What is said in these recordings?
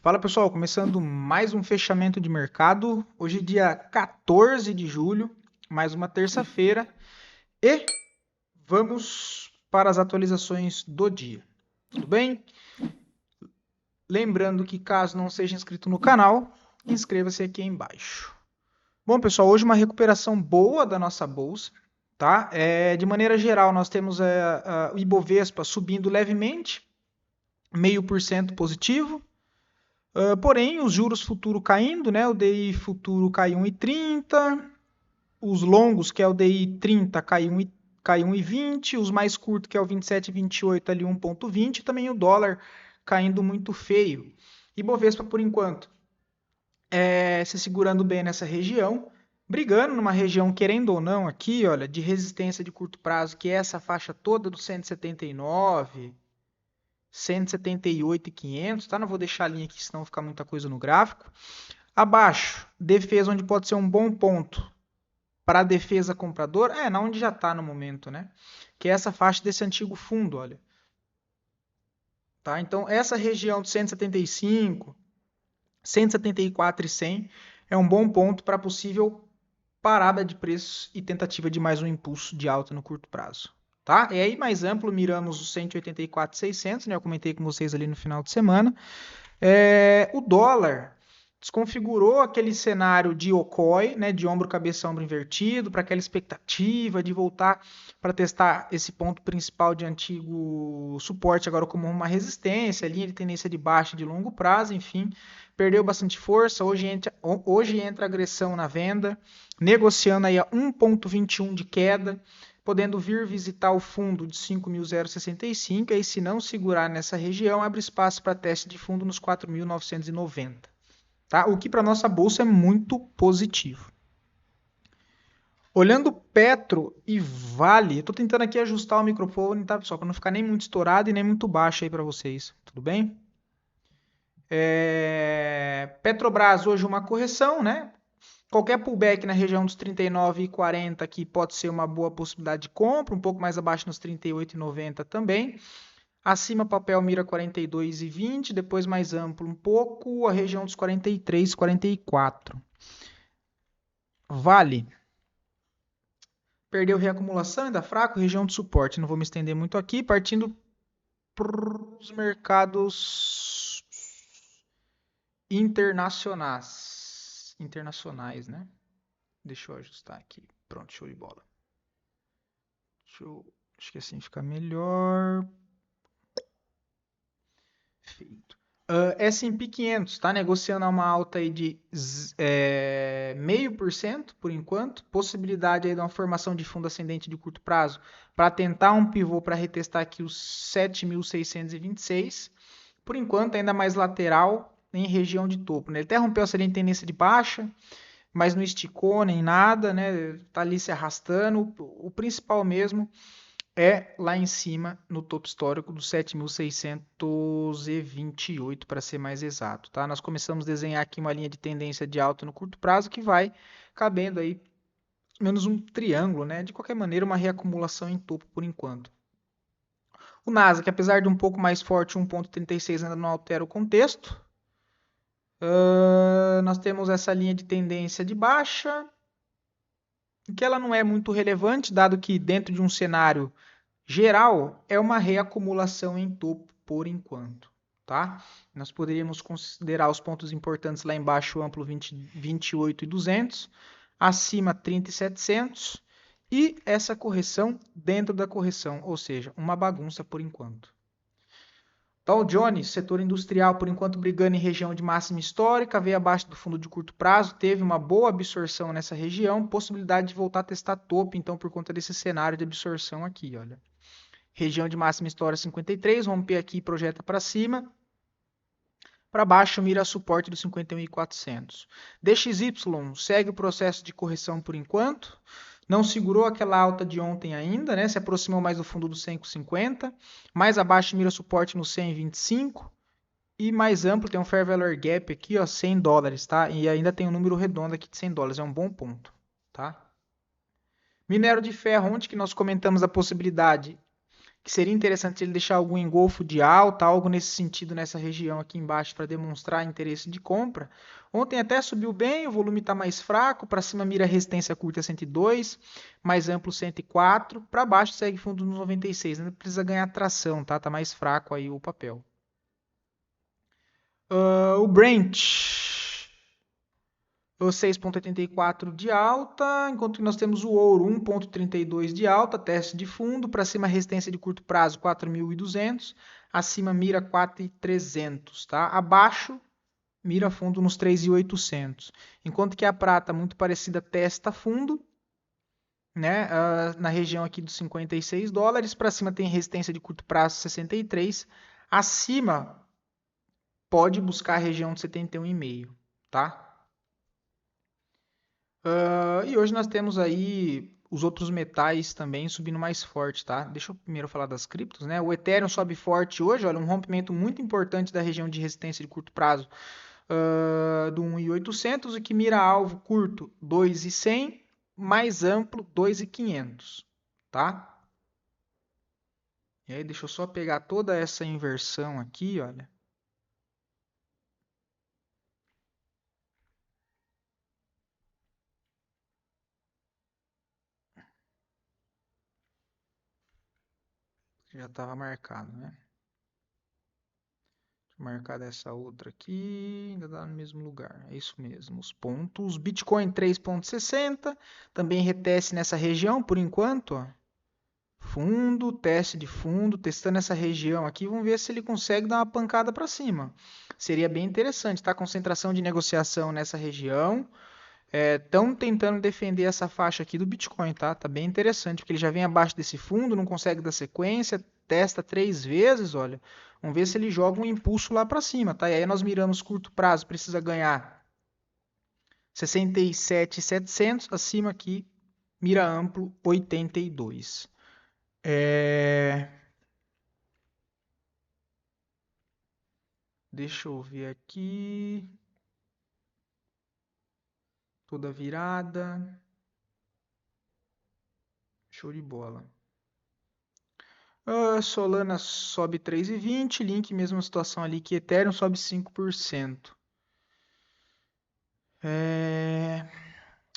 Fala pessoal, começando mais um fechamento de mercado. Hoje, dia 14 de julho, mais uma terça-feira, e vamos para as atualizações do dia. Tudo bem? Lembrando que, caso não seja inscrito no canal, inscreva-se aqui embaixo. Bom, pessoal, hoje uma recuperação boa da nossa bolsa, tá? De maneira geral, nós temos o Ibovespa subindo levemente, 0,5% positivo. Porém, os juros futuro caindo, né? O DI futuro caiu 1,30, os longos, que é o DI 30, caiu 1,20, os mais curtos, que é o 27 e 28, ali 1,20, também o dólar caindo muito feio. E Bovespa, por enquanto, se segurando bem nessa região, brigando numa região, querendo ou não, aqui, olha, de resistência de curto prazo, que é essa faixa toda do 179, 178,500, tá? Não vou deixar a linha aqui, senão fica muita coisa no gráfico. Abaixo, defesa onde pode ser um bom ponto para a defesa comprador, na onde já está no momento, né? Que é essa faixa desse antigo fundo, olha. Tá? Então, essa região de 175, 174 e 100 é um bom ponto para possível parada de preços e tentativa de mais um impulso de alta no curto prazo. Tá? E aí, mais amplo, miramos os 184,600, né? Eu comentei com vocês ali no final de semana. O dólar desconfigurou aquele cenário de Okoi, né, de ombro, cabeça, ombro invertido, para aquela expectativa de voltar para testar esse ponto principal de antigo suporte agora como uma resistência, linha de tendência de baixa de longo prazo, enfim, perdeu bastante força. Hoje entra agressão na venda, negociando aí a 1,21 de queda, podendo vir visitar o fundo de 5.065, aí se não segurar nessa região, abre espaço para teste de fundo nos 4.990. Tá? O que para nossa bolsa é muito positivo. Olhando Petro e Vale, estou tentando aqui ajustar o microfone, tá, pessoal, para não ficar nem muito estourado e nem muito baixo aí para vocês. Tudo bem? Petrobras hoje uma correção, né? Qualquer pullback na região dos 39,40 aqui pode ser uma boa possibilidade de compra, um pouco mais abaixo nos 38,90 também. Acima papel mira 42,20, depois mais amplo um pouco, a região dos 43, 44. Vale. Perdeu reacumulação, ainda fraco, região de suporte. Não vou me estender muito aqui, partindo para os mercados internacionais, né? Deixa eu ajustar aqui. Pronto, show de bola. Acho que assim fica melhor. Feito. S&P 500 está negociando a uma alta aí de 0,5% por enquanto. Possibilidade aí de uma formação de fundo ascendente de curto prazo para tentar um pivô para retestar aqui os 7.626. Por enquanto, ainda mais lateral em região de topo, né? Ele até rompeu essa linha de tendência de baixa, mas não esticou nem nada, né? Tá ali se arrastando. O principal mesmo é lá em cima no topo histórico do 7.628 para ser mais exato, tá? Nós começamos a desenhar aqui uma linha de tendência de alta no curto prazo que vai cabendo aí menos um triângulo, né? De qualquer maneira, uma reacumulação em topo por enquanto. O Nasdaq, apesar de um pouco mais forte, 1,36 ainda não altera o contexto. Nós temos essa linha de tendência de baixa, que ela não é muito relevante, dado que dentro de um cenário geral é uma reacumulação em topo por enquanto, tá? Nós poderíamos considerar os pontos importantes lá embaixo, amplo 28.200, acima 30.700 e essa correção dentro da correção, ou seja, uma bagunça por enquanto. Dow Jones, setor industrial, por enquanto brigando em região de máxima histórica, veio abaixo do fundo de curto prazo, teve uma boa absorção nessa região, possibilidade de voltar a testar topo, então, por conta desse cenário de absorção aqui, olha. Região de máxima história 53, romper aqui e projeta para cima. Para baixo, mira suporte do 51.400. DXY segue o processo de correção por enquanto. Não segurou aquela alta de ontem ainda, né? Se aproximou mais do fundo do 100,50. Mais abaixo, mira suporte no 100,25. E mais amplo, tem um Fair Value Gap aqui, ó, $100, tá? E ainda tem um número redondo aqui de $100. É um bom ponto, tá? Minério de ferro, onde que nós comentamos a possibilidade que seria interessante ele deixar algum engolfo de alta, algo nesse sentido nessa região aqui embaixo para demonstrar interesse de compra. Ontem até subiu bem, o volume está mais fraco, para cima mira resistência curta 102, mais amplo 104, para baixo segue fundo nos 96, ainda precisa ganhar tração, tá? Tá mais fraco aí o papel. O Brent, o 6,84 de alta, enquanto que nós temos o ouro 1,32 de alta, teste de fundo, para cima resistência de curto prazo 4.200, acima mira 4.300, tá? Abaixo mira fundo nos 3.800. Enquanto que a prata muito parecida testa fundo, né, na região aqui dos 56 dólares, para cima tem resistência de curto prazo 63, acima pode buscar a região de 71,5, tá? E hoje nós temos aí os outros metais também subindo mais forte, tá? Deixa eu primeiro falar das criptos, né? O Ethereum sobe forte hoje, olha, um rompimento muito importante da região de resistência de curto prazo do 1.800, o que mira alvo curto 2.100, mais amplo 2.500, tá? E aí deixa eu só pegar toda essa inversão aqui, olha. Já estava marcado, né? Marcar dessa outra aqui, ainda dá no mesmo lugar. É isso mesmo, os pontos. Bitcoin 3,60, também reteste nessa região por enquanto, ó. Fundo, teste de fundo, testando essa região aqui, vamos ver se ele consegue dar uma pancada para cima. Seria bem interessante, tá? Concentração de negociação nessa região. Estão tentando defender essa faixa aqui do Bitcoin, tá? Tá bem interessante, porque ele já vem abaixo desse fundo, não consegue dar sequência, testa 3 vezes, olha. Vamos ver se ele joga um impulso lá para cima, tá? E aí nós miramos curto prazo, precisa ganhar 67.700, acima aqui, mira amplo 82. Deixa eu ver aqui. Toda virada. Show de bola. Solana sobe 3,20. Link, mesma situação ali que Ethereum, sobe 5%.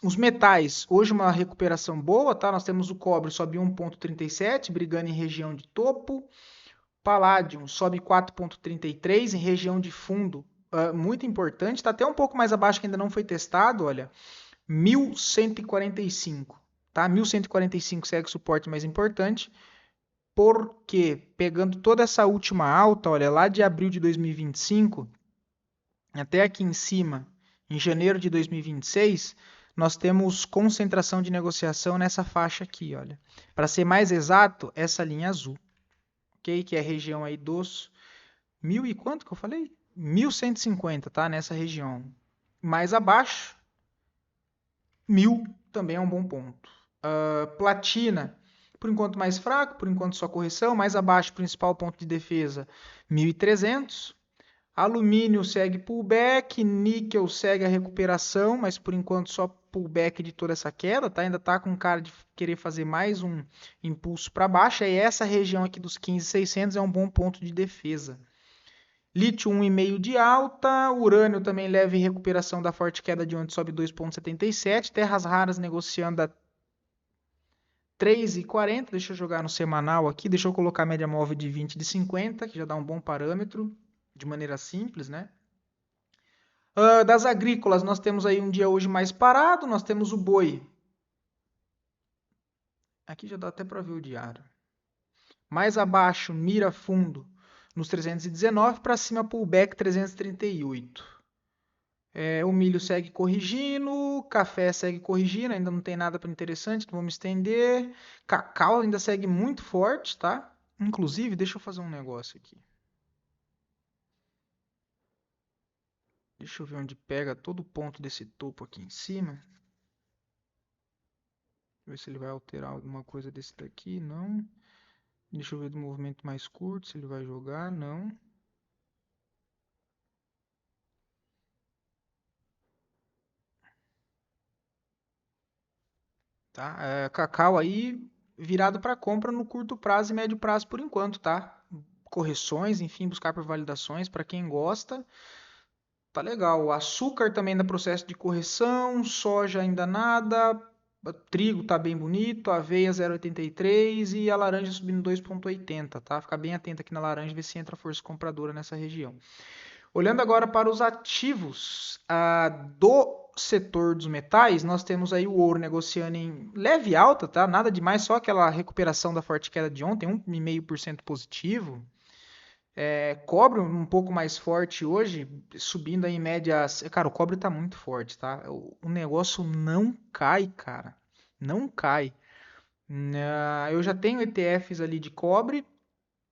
Os metais, hoje uma recuperação boa, tá? Nós temos o cobre, sobe 1,37, brigando em região de topo. Palladium sobe 4,33 em região de fundo, muito importante. Está até um pouco mais abaixo que ainda não foi testado, olha. 1.145, tá? 1.145 segue o suporte mais importante, porque pegando toda essa última alta, olha, lá de abril de 2025 até aqui em cima, em janeiro de 2026, nós temos concentração de negociação nessa faixa aqui, olha. Para ser mais exato, essa linha azul, ok? Que é a região aí dos mil e quanto que eu falei? 1.150, tá? Nessa região. Mais abaixo, 1.000 também é um bom ponto. Platina, por enquanto mais fraco, por enquanto só correção. Mais abaixo, principal ponto de defesa, 1.300. Alumínio segue pullback, níquel segue a recuperação, mas por enquanto só pullback de toda essa queda, tá? Ainda tá com cara de querer fazer mais um impulso para baixo. E essa região aqui dos 15.600 é um bom ponto de defesa. Lítio 1,5 de alta, urânio também leve recuperação da forte queda de ontem, sobe 2,77. Terras raras negociando a 3,40. Deixa eu jogar no semanal aqui, deixa eu colocar a média móvel de 20 de 50, que já dá um bom parâmetro, de maneira simples, né? Das agrícolas, nós temos aí um dia hoje mais parado, nós temos o boi. Aqui já dá até para ver o diário. Mais abaixo, mira fundo nos 319, para cima pullback 338. O milho segue corrigindo, o café segue corrigindo, ainda não tem nada para interessante, não vamos estender. Cacau ainda segue muito forte, tá? Inclusive, deixa eu fazer um negócio aqui. Deixa eu ver onde pega todo o ponto desse topo aqui em cima. Ver se ele vai alterar alguma coisa desse daqui, não. Deixa eu ver do movimento mais curto, se ele vai jogar, não. Tá? Cacau aí, virado para compra no curto prazo e médio prazo por enquanto, tá? Correções, enfim, buscar por validações para quem gosta. Tá legal. O açúcar também dá processo de correção, soja ainda nada, trigo tá bem bonito, aveia 0,83 e a laranja subindo 2,80, tá? Ficar bem atento aqui na laranja, ver se entra força compradora nessa região. Olhando agora para os ativos do setor dos metais, nós temos aí o ouro negociando em leve alta, tá? Nada demais, só aquela recuperação da forte queda de ontem, 1,5% positivo. Cobre um pouco mais forte hoje, subindo aí em média. Cara, o cobre tá muito forte, tá? O negócio não cai, cara. Não cai. Eu já tenho ETFs ali de cobre,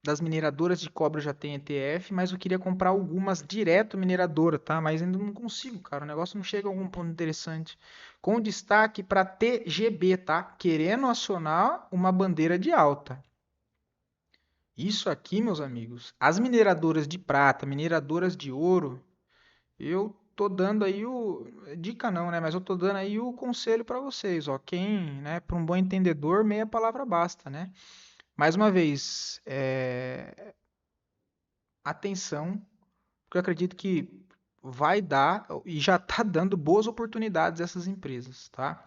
das mineradoras de cobre eu já tenho ETF, mas eu queria comprar algumas direto mineradora, tá? Mas ainda não consigo, cara. O negócio não chega a algum ponto interessante. Com destaque para TGB, tá? Querendo acionar uma bandeira de alta. Isso aqui, meus amigos, as mineradoras de prata, mineradoras de ouro, eu tô dando aí o dica não, né? Mas eu tô dando aí o conselho para vocês, ó. Quem, né? Para um bom entendedor, meia palavra basta, né? Mais uma vez, atenção, porque eu acredito que vai dar e já tá dando boas oportunidades a essas empresas, tá?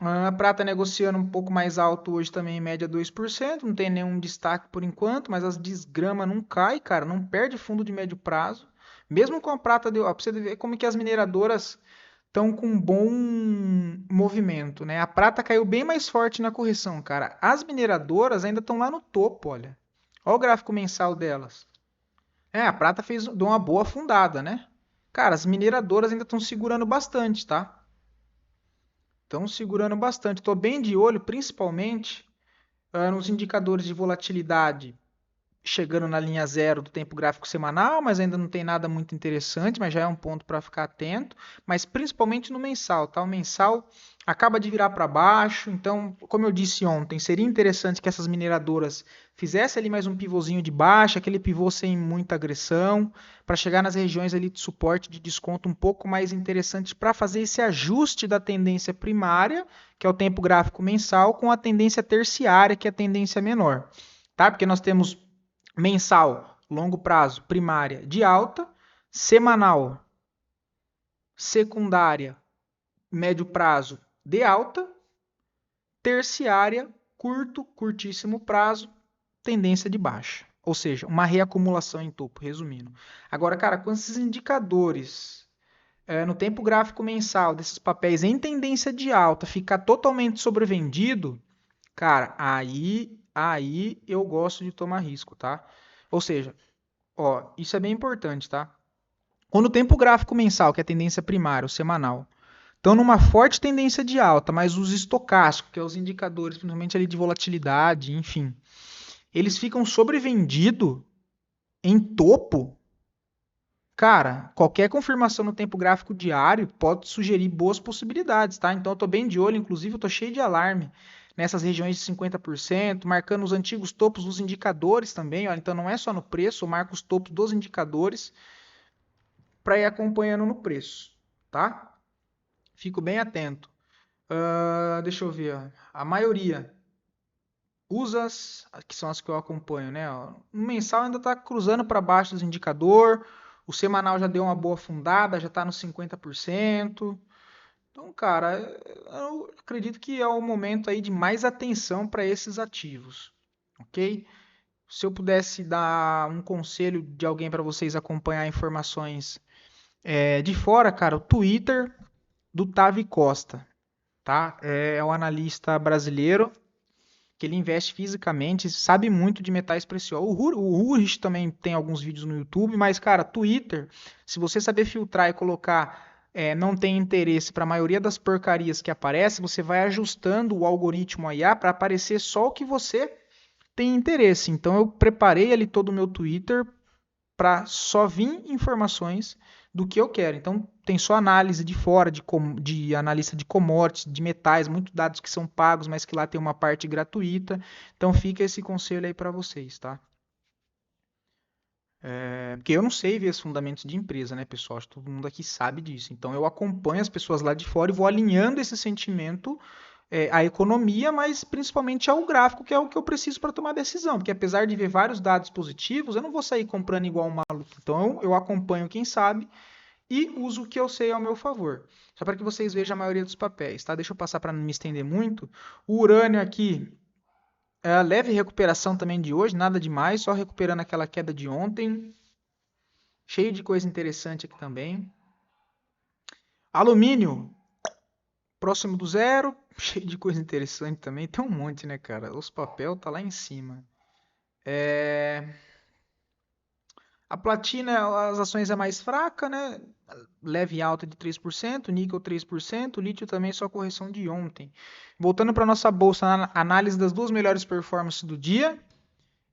A prata negociando um pouco mais alto hoje também, em média 2%. Não tem nenhum destaque por enquanto, mas as desgrama não cai, cara, não perde fundo de médio prazo. Mesmo com a prata, ó, pra você ver como que as mineradoras estão com um bom movimento, né? A prata caiu bem mais forte na correção, cara. As mineradoras ainda estão lá no topo, olha. Olha o gráfico mensal delas. A prata deu uma boa afundada, né? Cara, as mineradoras ainda estão segurando bastante, tá? Estão segurando bastante. Estou bem de olho, principalmente nos indicadores de volatilidade chegando na linha zero do tempo gráfico semanal, mas ainda não tem nada muito interessante, mas já é um ponto para ficar atento, mas principalmente no mensal, tá? O mensal acaba de virar para baixo, então, como eu disse ontem, seria interessante que essas mineradoras fizessem ali mais um pivôzinho de baixa, aquele pivô sem muita agressão, para chegar nas regiões ali de suporte de desconto um pouco mais interessantes para fazer esse ajuste da tendência primária, que é o tempo gráfico mensal, com a tendência terciária, que é a tendência menor, tá? Porque nós temos mensal, longo prazo, primária de alta, semanal, secundária, médio prazo de alta, terciária, curto, curtíssimo prazo, tendência de baixa. Ou seja, uma reacumulação em topo, resumindo. Agora, cara, com esses indicadores no tempo gráfico mensal desses papéis em tendência de alta ficar totalmente sobrevendido, cara, aí eu gosto de tomar risco, tá? Ou seja, ó, isso é bem importante, tá? Quando o tempo gráfico mensal, que é a tendência primária, o semanal, estão numa forte tendência de alta, mas os estocásticos, que é os indicadores, principalmente ali de volatilidade, enfim, eles ficam sobrevendidos em topo, cara, qualquer confirmação no tempo gráfico diário pode sugerir boas possibilidades, tá? Então eu tô bem de olho, inclusive eu tô cheio de alarme nessas regiões de 50%, marcando os antigos topos dos indicadores também, ó. Então não é só no preço, eu marco os topos dos indicadores para ir acompanhando no preço, tá? Fico bem atento. Deixa eu ver. A maioria usa que são as que eu acompanho, né? O mensal ainda está cruzando para baixo dos indicador. O semanal já deu uma boa fundada, já está nos 50%. Então, cara, eu acredito que é o momento aí de mais atenção para esses ativos, ok? Se eu pudesse dar um conselho de alguém para vocês acompanhar informações de fora, cara, o Twitter do Tavi Costa, tá? É um analista brasileiro que ele investe fisicamente, sabe muito de metais preciosos. O Urich também tem alguns vídeos no YouTube, mas, cara, Twitter, se você saber filtrar e colocar não tem interesse para a maioria das porcarias que aparecem, você vai ajustando o algoritmo IA para aparecer só o que você tem interesse. Então eu preparei ali todo o meu Twitter para só vir informações do que eu quero. Então, tem só análise de fora, de analista de commodities, de metais, muitos dados que são pagos, mas que lá tem uma parte gratuita. Então, fica esse conselho aí para vocês, tá? Porque eu não sei ver os fundamentos de empresa, né, pessoal? Acho que todo mundo aqui sabe disso. Então, eu acompanho as pessoas lá de fora e vou alinhando esse sentimento a economia, mas principalmente ao gráfico, que é o que eu preciso para tomar decisão. Porque apesar de ver vários dados positivos, eu não vou sair comprando igual um maluco. Então eu acompanho quem sabe e uso o que eu sei ao meu favor. Só para que vocês vejam a maioria dos papéis, tá? Deixa eu passar para não me estender muito. O urânio aqui, leve recuperação também de hoje, nada demais, só recuperando aquela queda de ontem. Cheio de coisa interessante aqui também. Alumínio, próximo do zero, cheio de coisa interessante também. Tem um monte, né, cara? Os papel tá lá em cima. A platina, as ações é mais fraca, né? Leve alta de 3%, níquel 3%, lítio também só correção de ontem. Voltando para nossa bolsa, análise das duas melhores performances do dia,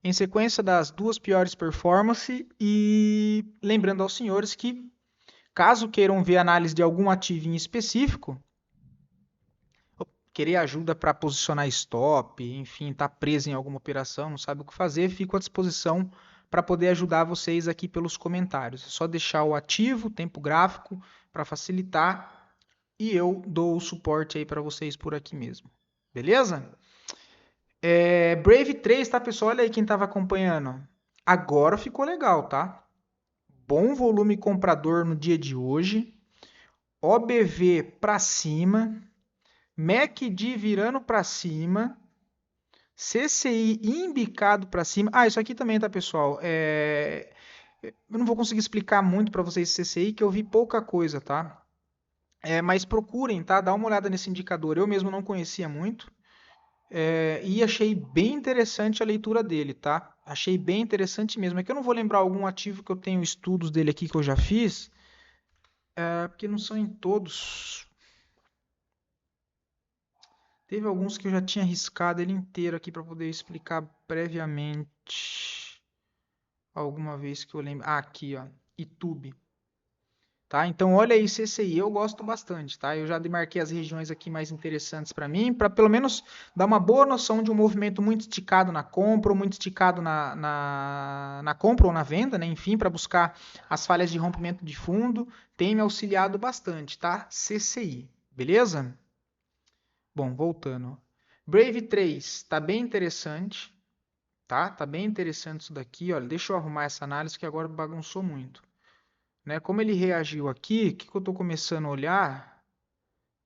em sequência das duas piores performances e lembrando aos senhores que caso queiram ver análise de algum ativo em específico, querer ajuda para posicionar stop, enfim, tá preso em alguma operação, não sabe o que fazer, fico à disposição para poder ajudar vocês aqui pelos comentários. É só deixar o ativo, tempo gráfico, para facilitar e eu dou o suporte aí para vocês por aqui mesmo. Beleza? Brave 3, tá, pessoal? Olha aí quem estava acompanhando. Agora ficou legal, tá? Bom volume comprador no dia de hoje. OBV para cima. MACD virando para cima. CCI embicado para cima. Isso aqui também, tá, pessoal? Eu não vou conseguir explicar muito para vocês CCI, que eu vi pouca coisa, tá? Mas procurem, tá? Dá uma olhada nesse indicador. Eu mesmo não conhecia muito. E achei bem interessante a leitura dele, tá? Achei bem interessante mesmo. É que eu não vou lembrar algum ativo que eu tenho estudos dele aqui que eu já fiz, porque não são em todos. Teve alguns que eu já tinha riscado ele inteiro aqui para poder explicar previamente. Alguma vez que eu lembro. Aqui, ó. YouTube. Tá? Então, olha aí, CCI, eu gosto bastante, tá? Eu já demarquei as regiões aqui mais interessantes para mim, para pelo menos dar uma boa noção de um movimento muito esticado na compra, ou muito esticado na compra ou na venda, né? Enfim, para buscar as falhas de rompimento de fundo, tem me auxiliado bastante, tá? CCI, beleza? Bom, voltando. Brave 3, tá bem interessante, tá? Tá bem interessante isso daqui, olha, deixa eu arrumar essa análise que agora bagunçou muito. Né? Como ele reagiu aqui, o que eu estou começando a olhar?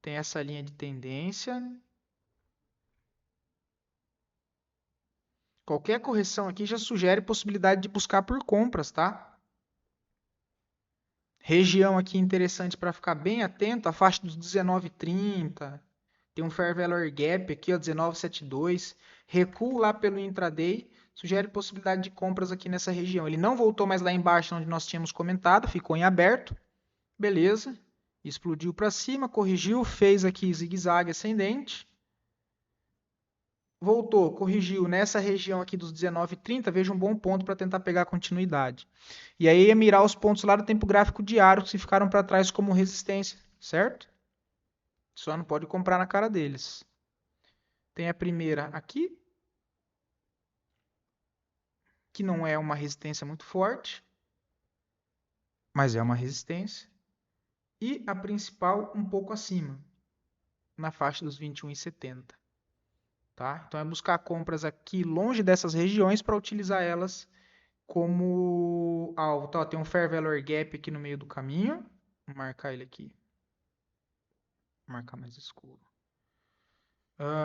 Tem essa linha de tendência. Qualquer correção aqui já sugere possibilidade de buscar por compras, tá? Região aqui interessante para ficar bem atento, a faixa dos 19,30. Tem um Fair Value Gap aqui, ó, 19,72. Recuo lá pelo intraday, sugere possibilidade de compras aqui nessa região. Ele não voltou mais lá embaixo onde nós tínhamos comentado, ficou em aberto. Beleza. Explodiu para cima, corrigiu, fez aqui zigue-zague ascendente. Voltou, corrigiu nessa região aqui dos 19,30, veja um bom ponto para tentar pegar continuidade. E aí ia mirar os pontos lá do tempo gráfico diário que ficaram para trás como resistência, certo? Só não pode comprar na cara deles. Tem a primeira aqui, que não é uma resistência muito forte, mas é uma resistência. E a principal um pouco acima, na faixa dos 21,70. Tá? Então é buscar compras aqui longe dessas regiões para utilizar elas como alvo. Tá, tem um Fair Value Gap aqui no meio do caminho. Vou marcar ele aqui. Vou marcar mais escuro.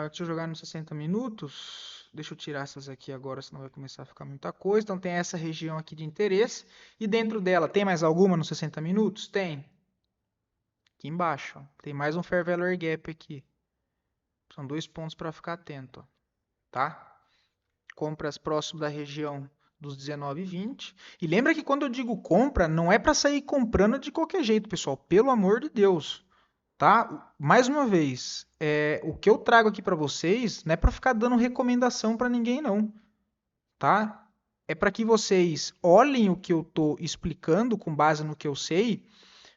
Deixa eu jogar nos 60 minutos. Deixa eu tirar essas aqui agora, senão vai começar a ficar muita coisa. Então tem essa região aqui de interesse. E dentro dela, tem mais alguma nos 60 minutos? Tem. Aqui embaixo. Ó. Tem mais um Fair Value Gap aqui. São 2 pontos para ficar atento. Ó. Tá? Compras próximo da região dos 19,20. E lembra que quando eu digo compra, não é para sair comprando de qualquer jeito, pessoal. Pelo amor de Deus. Tá? Mais uma vez, o que eu trago aqui para vocês não é para ficar dando recomendação para ninguém, não. Tá? É para que vocês olhem o que eu estou explicando com base no que eu sei,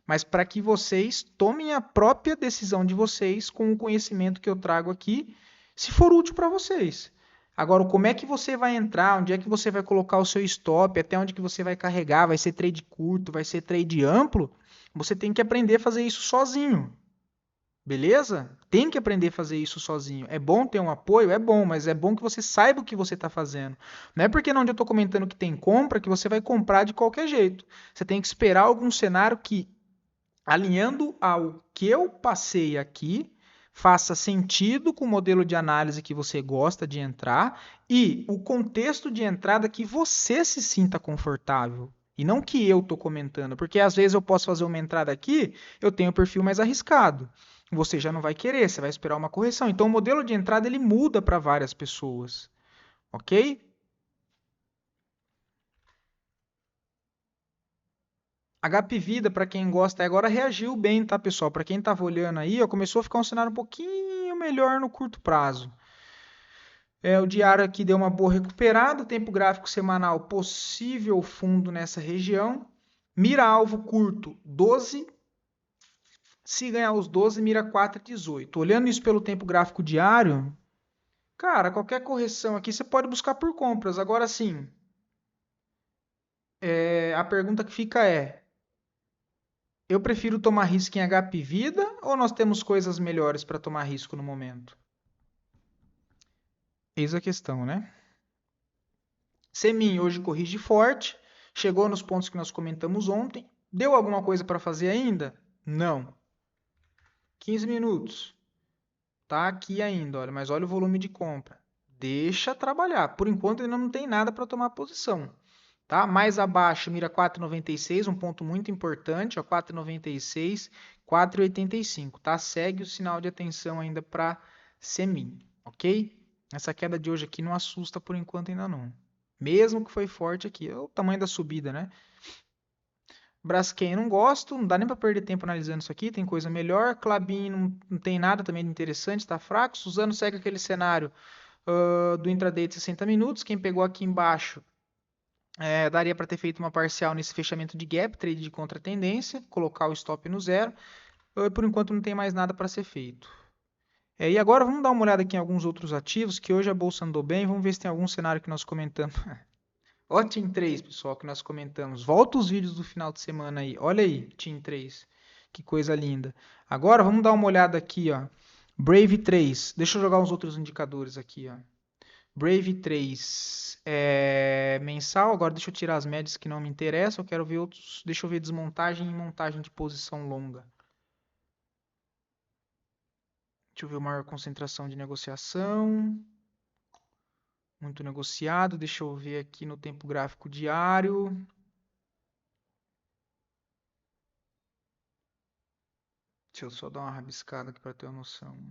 mas para que vocês tomem a própria decisão de vocês com o conhecimento que eu trago aqui, se for útil para vocês. Agora, como é que você vai entrar, onde é que você vai colocar o seu stop, até onde que você vai carregar, vai ser trade curto, vai ser trade amplo, você tem que aprender a fazer isso sozinho. Beleza? Tem que aprender a fazer isso sozinho. É bom ter um apoio? É bom, mas é bom que você saiba o que você está fazendo. Não é porque onde eu estou comentando que tem compra que você vai comprar de qualquer jeito. Você tem que esperar algum cenário que, alinhando ao que eu passei aqui, faça sentido com o modelo de análise que você gosta de entrar e o contexto de entrada que você se sinta confortável. E não que eu estou comentando, porque às vezes eu posso fazer uma entrada aqui, eu tenho um perfil mais arriscado. Você já não vai querer, você vai esperar uma correção. Então o modelo de entrada ele muda para várias pessoas, ok? HP Vida, para quem gosta, agora reagiu bem, tá, pessoal? Para quem estava olhando aí, ó, começou a ficar um cenário um pouquinho melhor no curto prazo. O diário aqui deu uma boa recuperada, tempo gráfico semanal possível fundo nessa região. Mira alvo curto 12. Se ganhar os 12, mira 4,18. Olhando isso pelo tempo gráfico diário, cara, qualquer correção aqui você pode buscar por compras. Agora sim, a pergunta que fica é: eu prefiro tomar risco em HP Vida ou nós temos coisas melhores para tomar risco no momento? Eis a questão, né? Semin hoje corrige forte, chegou nos pontos que nós comentamos ontem. Deu alguma coisa para fazer ainda? Não. 15 minutos. Tá aqui ainda, olha, mas olha o volume de compra. Deixa trabalhar. Por enquanto ainda não tem nada para tomar posição. Tá? Mais abaixo, mira 4,96, um ponto muito importante, ó, 4,96, 4,85, tá? Segue o sinal de atenção ainda para Semin, ok? Essa queda de hoje aqui não assusta por enquanto ainda não. Mesmo que foi forte aqui, é o tamanho da subida, né? Braskem não gosto, não dá nem para perder tempo analisando isso aqui, tem coisa melhor. Klabin não tem nada também de interessante, está fraco. Suzano segue aquele cenário do intraday de 60 minutos. Quem pegou aqui embaixo daria para ter feito uma parcial nesse fechamento de gap, trade de contra-tendência, colocar o stop no zero. Por enquanto não tem mais nada para ser feito. E agora vamos dar uma olhada aqui em alguns outros ativos, que hoje a bolsa andou bem. Vamos ver se tem algum cenário que nós comentamos. Ó, Team 3, pessoal, que nós comentamos. Volta os vídeos do final de semana aí. Olha aí, Team 3. Que coisa linda. Agora vamos dar uma olhada aqui, ó. Brave 3. Deixa eu jogar uns outros indicadores aqui, ó. Brave 3 é mensal. Agora deixa eu tirar as médias que não me interessam. Eu quero ver outros. Deixa eu ver desmontagem e montagem de posição longa. Deixa eu ver maior concentração de negociação. Muito negociado. Deixa eu ver aqui no tempo gráfico diário. Deixa eu só dar uma rabiscada aqui para ter uma noção.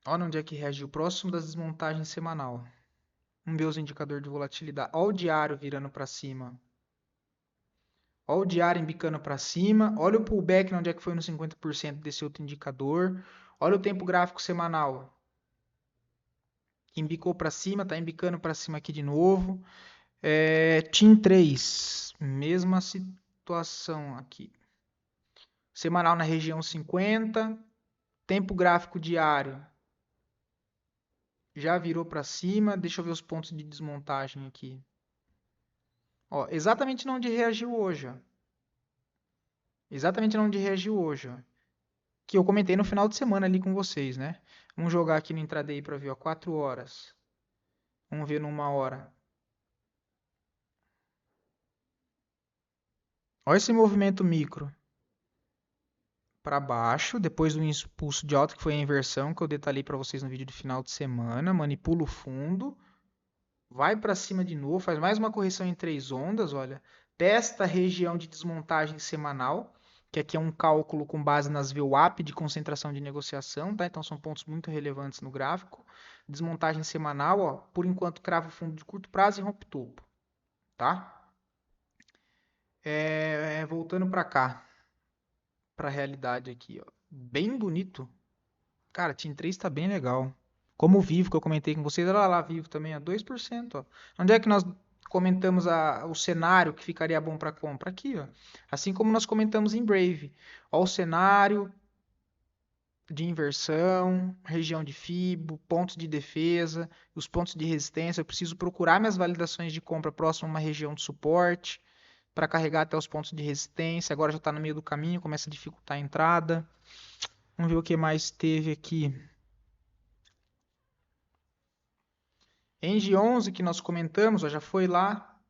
Olha onde é que reagiu. Próximo das desmontagens semanal. Vamos ver os indicadores de volatilidade. Olha o diário virando para cima. Olha o diário embicando para cima. Olha o pullback onde é que foi no 50% desse outro indicador. Olha o tempo gráfico semanal. Embicou para cima, está embicando para cima aqui de novo. TIM 3, mesma situação aqui. Semanal na região 50. Tempo gráfico diário. Já virou para cima. Deixa eu ver os pontos de desmontagem aqui. Ó, exatamente onde reagiu hoje. Ó. Exatamente onde reagiu hoje. Ó. Que eu comentei no final de semana ali com vocês, né? Vamos jogar aqui no intraday para ver, ó, 4 horas. Vamos ver numa hora. Olha esse movimento micro. Para baixo, depois do impulso de alta, que foi a inversão que eu detalhei para vocês no vídeo do final de semana. Manipula o fundo. Vai para cima de novo, faz mais uma correção em 3 ondas, olha. Testa a região de desmontagem semanal, que aqui é um cálculo com base nas VWAP de concentração de negociação, tá? Então são pontos muito relevantes no gráfico. Desmontagem semanal, ó, por enquanto crava o fundo de curto prazo e rompe topo, tá? Voltando para cá, para a realidade aqui, ó. Bem bonito. Cara, Team 3 tá bem legal. Como o Vivo, que eu comentei com vocês, olha lá, Vivo também, a 2%. Ó. Onde é que nós comentamos o cenário que ficaria bom para compra? Aqui, ó. Assim como nós comentamos em Brave. Ó, o cenário de inversão, região de FIBO, pontos de defesa, os pontos de resistência. Eu preciso procurar minhas validações de compra próximo a uma região de suporte. para carregar até os pontos de resistência. Agora já está no meio do caminho, começa a dificultar a entrada. Vamos ver o que mais teve aqui. Engie 11 que nós comentamos, ó, já foi lá.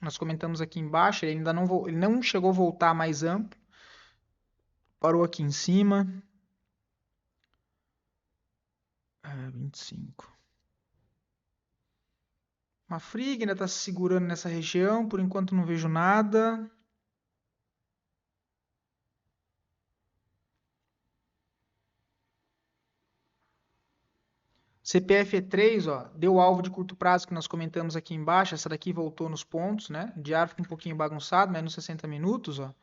Nós comentamos aqui embaixo, ele ainda não, ele não chegou a voltar mais amplo. Parou aqui em cima. 25. Uma Frig ainda está se segurando nessa região. Por enquanto não vejo nada. CPF E3, ó, deu alvo de curto prazo que nós comentamos aqui embaixo. Essa daqui voltou nos pontos, né? O diário fica um pouquinho bagunçado, mas nos 60 minutos, ó.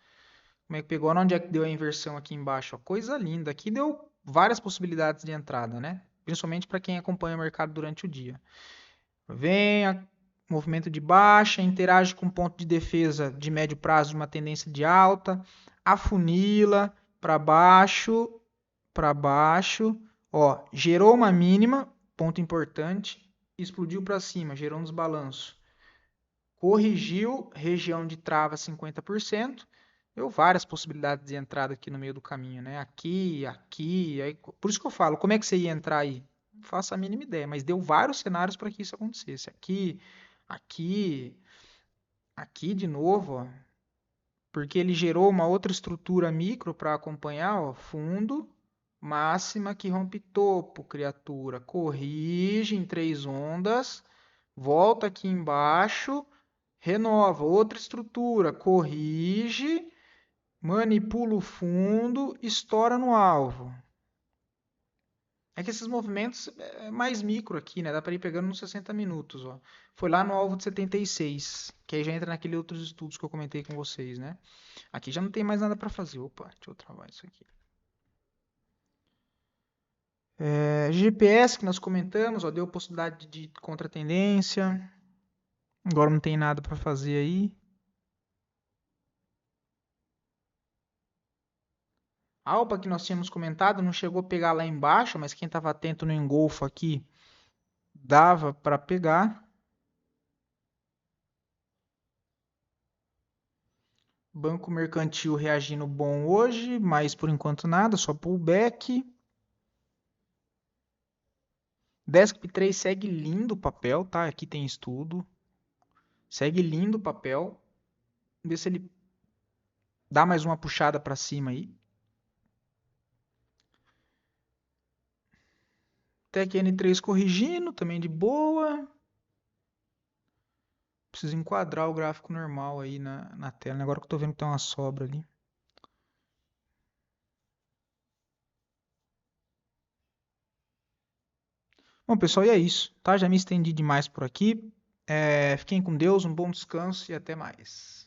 Como é que pegou? Onde é que deu a inversão aqui embaixo? Ó, coisa linda. Aqui deu várias possibilidades de entrada, né? Principalmente para quem acompanha o mercado durante o dia. Vem movimento de baixa, interage com ponto de defesa de médio prazo de uma tendência de alta, afunila para baixo, ó, gerou uma mínima, ponto importante, explodiu para cima, gerou um desbalanço. Corrigiu, região de trava 50%, deu várias possibilidades de entrada aqui no meio do caminho, né? Aqui, aí, por isso que eu falo, como é que você ia entrar aí? Não faço a mínima ideia, mas deu vários cenários para que isso acontecesse. Aqui, aqui de novo, ó, porque ele gerou uma outra estrutura micro para acompanhar, ó, fundo, máxima que rompe topo, criatura, corrige em 3 ondas, volta aqui embaixo, renova, outra estrutura, corrige, manipula o fundo, estoura no alvo. É que esses movimentos é mais micro aqui, né? Dá para ir pegando nos 60 minutos, ó. Foi lá no alvo de 76, que aí já entra naqueles outros estudos que eu comentei com vocês, né? Aqui já não tem mais nada para fazer. Opa, deixa eu travar isso aqui. GPS que nós comentamos, ó, deu possibilidade de contratendência. Agora não tem nada para fazer aí. A Alpa que nós tínhamos comentado não chegou a pegar lá embaixo, mas quem estava atento no engolfo aqui dava para pegar. Banco Mercantil reagindo bom hoje, mas por enquanto nada, só pullback. Desktop 3 segue lindo o papel, tá? Aqui tem estudo. Segue lindo o papel. Vamos ver se ele dá mais uma puxada para cima aí. Tec N3 corrigindo, também de boa. Preciso enquadrar o gráfico normal aí na tela. Agora que eu tô vendo que tem uma sobra ali. Bom, pessoal, e é isso, tá? Já me estendi demais por aqui. Fiquem com Deus, um bom descanso e até mais.